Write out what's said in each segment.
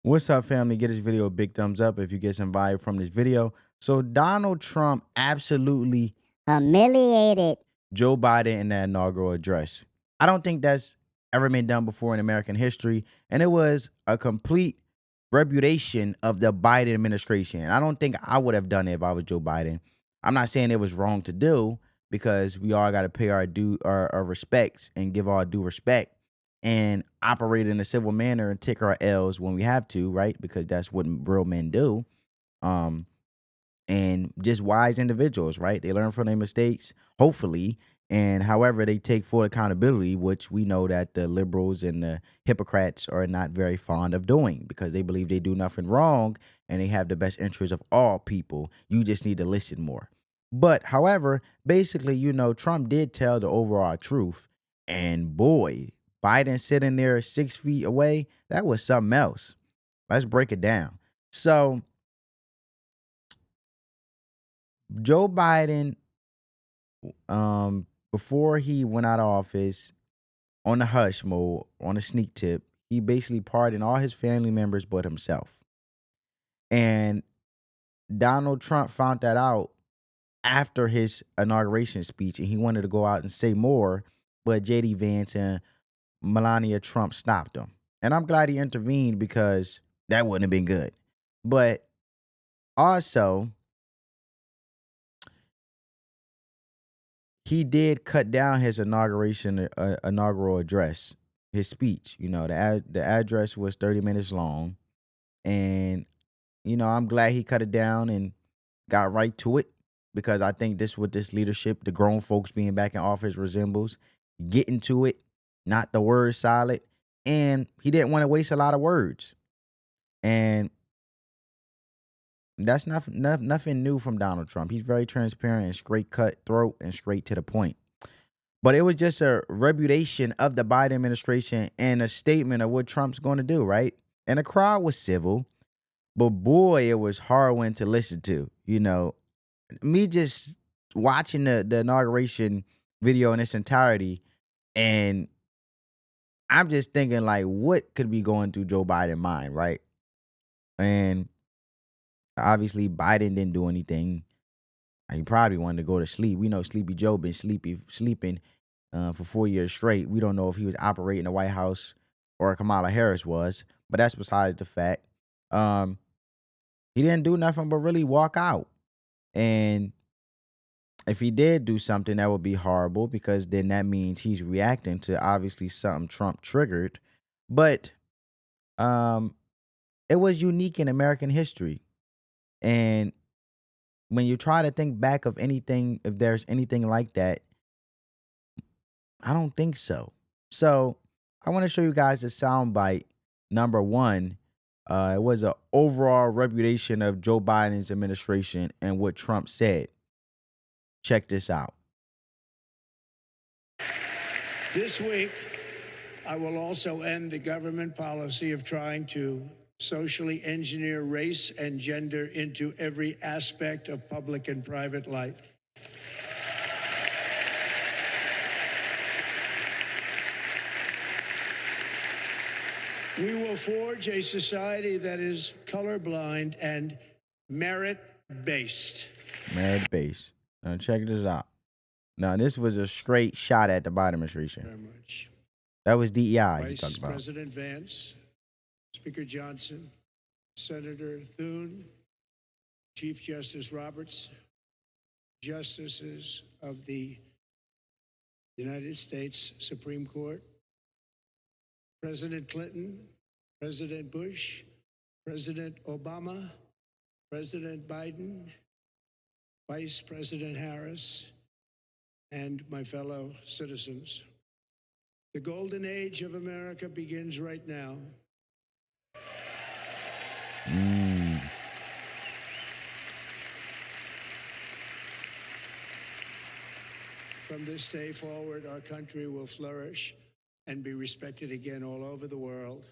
What's up, family? Get this video a big thumbs up if you get some value from this video. So Donald Trump absolutely Humiliated. Joe Biden in that inaugural address. I don't think that's ever been done before in American history, and it was a complete repudiation of the Biden administration. I don't think I would have done it if I was Joe Biden. I'm not saying it was wrong to do because we all got to pay our respects and give our due respect and operate in a civil manner and take our L's when we have to, right? Because that's what real men do. Um, and just wise individuals, right? They learn from their mistakes, hopefully, and however they take full accountability, which we know that the liberals and the hypocrites are not very fond of doing because they believe they do nothing wrong and they have the best interest of all people. You just need to listen more. But however, basically, Trump did tell the overall truth, and boy, Biden sitting there 6 feet away, that was something else. Let's break it down. So Joe Biden, before he went out of office, on the hush mode, on a sneak tip, he basically pardoned all his family members but himself. And Donald Trump found that out after his inauguration speech, and he wanted to go out and say more, but JD Vance and Melania Trump stopped him. And I'm glad he intervened because that wouldn't have been good. But also, he did cut down his inaugural address, his speech. The address was 30 minutes long, and I'm glad he cut it down and got right to it because I think this what this leadership, the grown folks being back in office resembles, getting to it, not the word salad, and he didn't want to waste a lot of words, and that's nothing new from Donald Trump. He's very transparent and straight cut throat and straight to the point. But it was just a repudiation of the Biden administration and a statement of what Trump's going to do, right? And the crowd was civil, but boy, it was hard one to listen to. Me just watching the inauguration video in its entirety, and I'm just thinking like, what could be going through Joe Biden's mind, right? And obviously, Biden didn't do anything. He probably wanted to go to sleep. We know Sleepy Joe been sleeping for 4 years straight. We don't know if he was operating the White House or Kamala Harris was, but that's besides the fact. Um, he didn't do nothing but really walk out. And if he did do something, that would be horrible because then that means he's reacting to obviously something Trump triggered. But um, it was unique in American history. And when you try to think back of anything, if there's anything like that, I don't think so. So I want to show you guys a soundbite. Number one, it was an overall repudiation of Joe Biden's administration and what Trump said. Check this out. This week, I will also end the government policy of trying to socially engineer race and gender into every aspect of public and private life. We will forge a society that is colorblind and merit-based. Merit-based. Now check this out. Now this was a straight shot at the Biden administration. Very much. That was DEI he Vice talked about. President Vance, Speaker Johnson, Senator Thune, Chief Justice Roberts, justices of the United States Supreme Court, President Clinton, President Bush, President Obama, President Biden, Vice President Harris, and my fellow citizens. The golden age of America begins right now. From this day forward, our country will flourish and be respected again all over the world.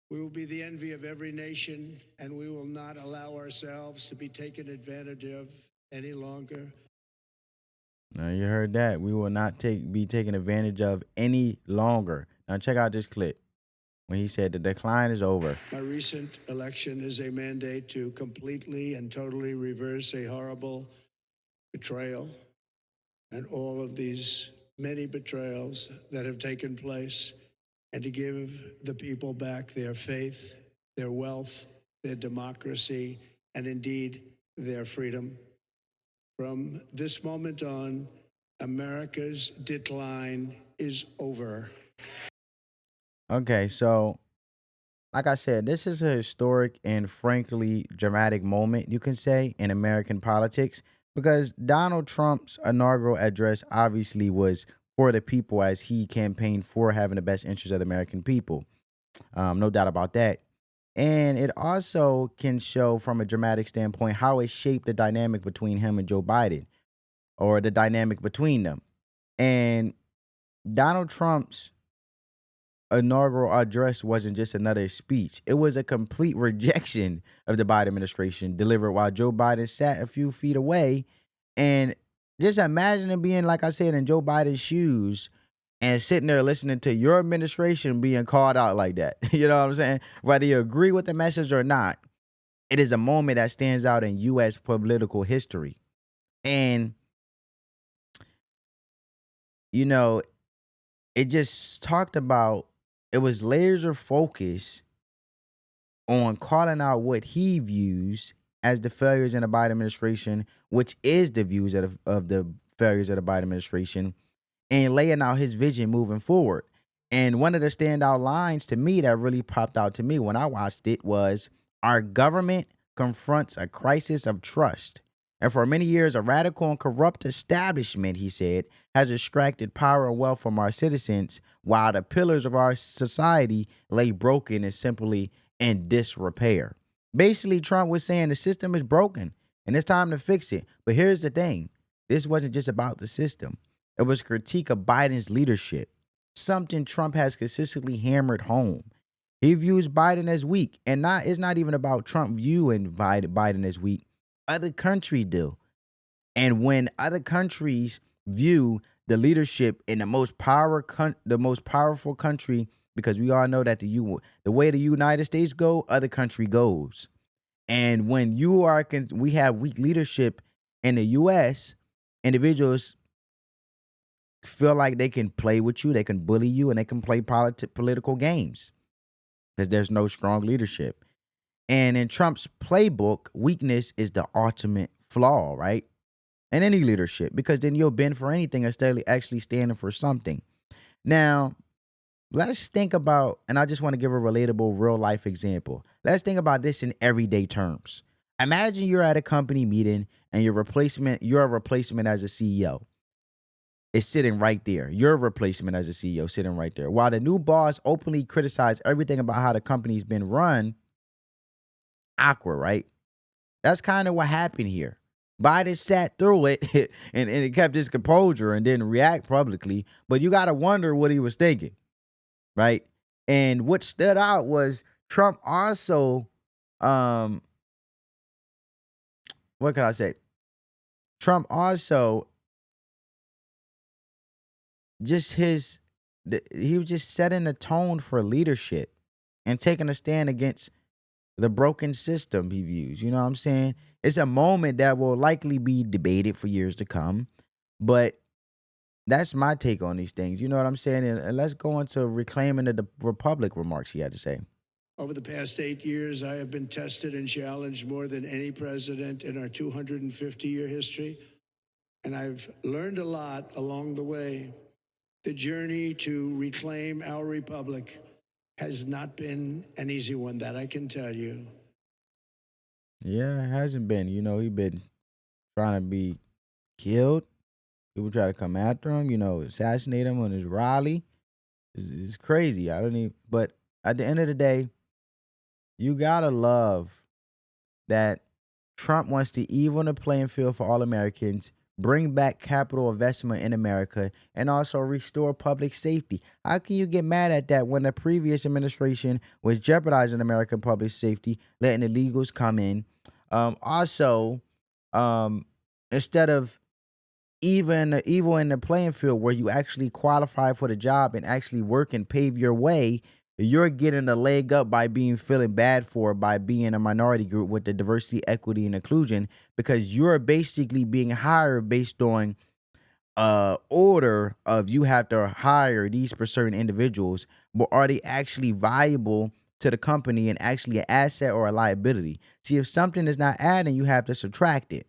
We will be the envy of every nation, and we will not allow ourselves to be taken advantage of any longer. Now you heard that. We will not be taken advantage of any longer. Now check out this clip. when he said the decline is over. My recent election is a mandate to completely and totally reverse a horrible betrayal and all of these many betrayals that have taken place, and to give the people back their faith, their wealth, their democracy, and indeed their freedom. From this moment on, America's decline is over. Okay, so like I said, this is a historic and frankly dramatic moment, you can say, in American politics because Donald Trump's inaugural address obviously was for the people as he campaigned for having the best interest of the American people. No doubt about that. And it also can show from a dramatic standpoint how it shaped the dynamic between him and Joe Biden or the dynamic between them. And Donald Trump's inaugural address wasn't just another speech. It was a complete rejection of the Biden administration delivered while Joe Biden sat a few feet away. And just imagine it being, like I said, in Joe Biden's shoes and sitting there listening to your administration being called out like that. You know what I'm saying? Whether you agree with the message or not, it is a moment that stands out in U.S. political history. And, you know, it just talked about, it was laser focus on calling out what he views as the failures in the Biden administration, which is the views of the failures of the Biden administration, and laying out his vision moving forward. And one of the standout lines to me that really popped out to me when I watched it was, our government confronts a crisis of trust. And for many years, a radical and corrupt establishment, he said, has extracted power and wealth from our citizens while the pillars of our society lay broken and simply in disrepair. Basically, Trump was saying the system is broken and it's time to fix it. But here's the thing, this wasn't just about the system, it was critique of Biden's leadership, something Trump has consistently hammered home. He views Biden as weak, and it's not even about Trump viewing Biden as weak. Other countries do. And when other countries view the leadership in the most powerful country, because we all know that the way the United States go, other country goes. And when we have weak leadership in the U.S., individuals feel like they can play with you, they can bully you, and they can play political games because there's no strong leadership. And in Trump's playbook, weakness is the ultimate flaw, right? In any leadership, because then you'll bend for anything instead of actually standing for something. Now, let's think about, and I just want to give a relatable real life example. Let's think about this in everyday terms. Imagine you're at a company meeting and your a replacement as a CEO is sitting right there. Your replacement as a CEO sitting right there. While the new boss openly criticized everything about how the company's been run, awkward, right? That's kind of what happened here. Biden sat through it and it kept his composure and didn't react publicly. But you got to wonder what he was thinking, right? And what stood out was Trump also, what can I say? Trump also just he was just setting the tone for leadership and taking a stand against the broken system he views. You know what I'm saying? It's a moment that will likely be debated for years to come, but that's my take on these things. You know what I'm saying? And let's go into reclaiming the Republic remarks he had to say. Over the past 8 years, I have been tested and challenged more than any president in our 250-year history, and I've learned a lot along the way. The journey to reclaim our republic has not been an easy one, that I can tell you. Yeah, it hasn't been. You know, he been trying to be killed. People try to come after him, assassinate him on his rally. It's crazy. I don't even, but at the end of the day, you gotta love that Trump wants to even the playing field for all Americans, bring back capital investment in America, and also restore public safety. How can you get mad at that when the previous administration was jeopardizing American public safety, letting illegals come in? Also, um, instead of even evil in the playing field where you actually qualify for the job and actually work and pave your way, you're getting a leg up by feeling bad for by being a minority group with the diversity, equity, and inclusion, because you're basically being hired based on order of you have to hire these for certain individuals, but are they actually valuable to the company and actually an asset or a liability? See, if something is not adding, you have to subtract it.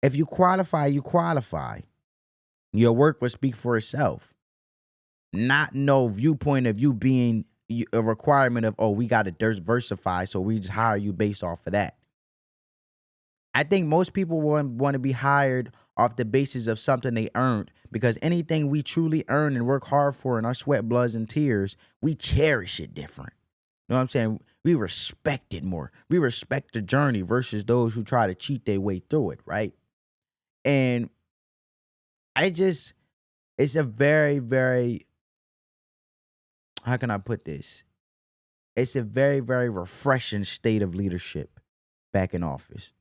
If you qualify, you qualify. Your work will speak for itself. Not no viewpoint of you being a requirement of, oh, we got to diversify, so we just hire you based off of that. I think most people want to be hired off the basis of something they earned, because anything we truly earn and work hard for in our sweat, bloods, and tears, we cherish it different. You know what I'm saying? We respect it more. We respect the journey versus those who try to cheat their way through it, right? And it's a very, very, how can I put this? It's a very, very refreshing state of leadership back in office.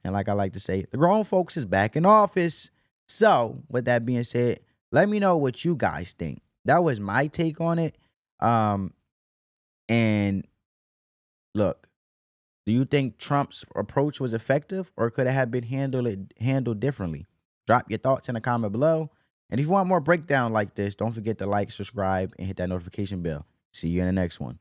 And like I like to say, the grown folks is back in office. So, with that being said, let me know what you guys think. That was my take on it. And look, do you think Trump's approach was effective, or could it have been handled differently? Drop your thoughts in the comment below. And if you want more breakdown like this, don't forget to like, subscribe, and hit that notification bell. See you in the next one.